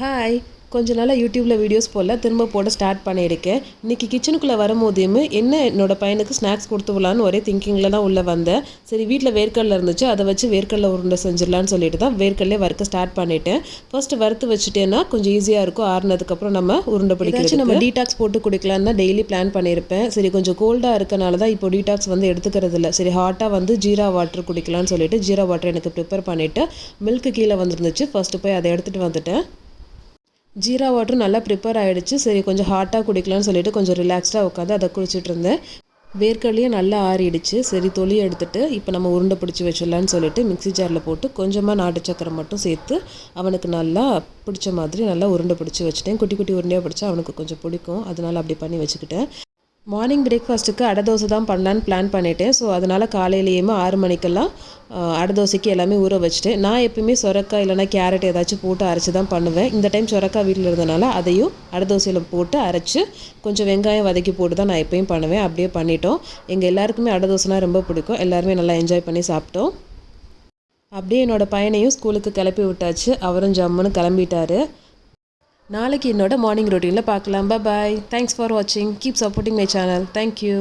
Hi, கொஞ்ச நாளாக யூடியூப்பில் வீடியோஸ் போடல, திரும்ப போட ஸ்டார்ட் பண்ணியிருக்கேன். இன்றைக்கி கிச்சனுக்குள்ளே வரும்போதையுமே என்னோட பையனுக்கு ஸ்நாக்ஸ் கொடுத்து விடலான்னு ஒரே திங்கிங்கில் தான் உள்ளே வந்தேன். சரி, வீட்டில் வேர்க்கடலை இருந்துச்சு, அதை வச்சு வேர்க்கடலை உருண்டை செஞ்சிடலான்னு சொல்லிட்டு தான் வேர்க்கடலே வறுக்க ஸ்டார்ட் பண்ணிட்டேன். ஃபர்ஸ்ட்டு வறுத்து வச்சுட்டேன்னா கொஞ்சம் ஈஸியாக இருக்கும். ஆறுனதுக்கப்புறம் நம்ம உருண்டை பிடிக்கிறதுக்கு நம்ம டீடாக்ஸ் போட்டு குடிக்கலான்னு தான் டெய்லி பிளான் பண்ணியிருப்பேன். சரி, கொஞ்சம் கோல்டாக இருக்கனால தான் இப்போ டீடாக்ஸ் எடுத்துக்கிறது இல்லை. சரி, ஹாட்டாக ஜீரா வாட்டர் குடிக்கலான்னு சொல்லிட்டு ஜீரா வாட்டர் எனக்கு ப்ரிப்பேர் பண்ணிவிட்டு மில்க்கு கீழே வந்துருந்துச்சு. ஃபர்ஸ்ட்டு போய் அதை எடுத்துகிட்டு வந்துட்டேன். ஜீரா வாட்டரும் நல்லா ப்ரிப்பேர் ஆகிடுச்சு. சரி, கொஞ்சம் ஹாட்டாக குடிக்கலான்னு சொல்லிட்டு கொஞ்சம் ரிலாக்ஸ்டாக உட்காந்து அதை குடிச்சிட்டு இருந்தேன். வேர்க்கடலையும் நல்லா ஆறிடுச்சு. சரி, தொலியை எடுத்துகிட்டு இப்போ நம்ம உருண்டை பிடிச்சி வச்சிடலான்னு சொல்லிட்டு மிக்ஸி ஜாரில் போட்டு கொஞ்சமாக நாட்டு சக்கரை மட்டும் சேர்த்து அவனுக்கு நல்லா பிடிச்ச மாதிரி நல்லா உருண்டை பிடிச்சி வச்சுட்டேன். குட்டி குட்டி உருண்டையாக பிடிச்சா அவனுக்கு கொஞ்சம் பிடிக்கும், அதனால் அப்படி பண்ணி வச்சுக்கிட்டேன். மார்னிங் பிரேக்ஃபாஸ்ட்டுக்கு அடை தோசை தான் பண்ணலான்னு பிளான் பண்ணிட்டேன். ஸோ அதனால் காலையிலேயுமே 6 மணிக்கெல்லாம் அடை தோசைக்கு எல்லாமே ஊற வச்சுட்டேன். நான் எப்பயுமே சொரக்காய் இல்லைனா கேரட் ஏதாச்சும் போட்டு அரைச்சி தான் பண்ணுவேன். இந்த டைம் சொரக்காய் வீட்டில் இருந்தனால அதையும் அடை தோசையில் போட்டு அரைச்சி கொஞ்சம் வெங்காயம் வதக்கி போட்டு தான் நான் எப்பயும் பண்ணுவேன். அப்படியே பண்ணிட்டோம். எங்கள் எல்லாருக்குமே அடை தோசைனா ரொம்ப பிடிக்கும். எல்லாருமே நல்லா என்ஜாய் பண்ணி சாப்பிட்டோம். அப்படியே என்னோடய பையனையும் ஸ்கூலுக்கு கிளப்பி விட்டாச்சு. அவரும் ஜம்முன்னு கிளம்பிட்டாரு. நாளைக்கு என்னோட மார்னிங் ரொட்டீனில் பார்க்கலாம். பாய். தேங்க்ஸ் ஃபார் வாட்சிங். Keep supporting my channel. Thank you.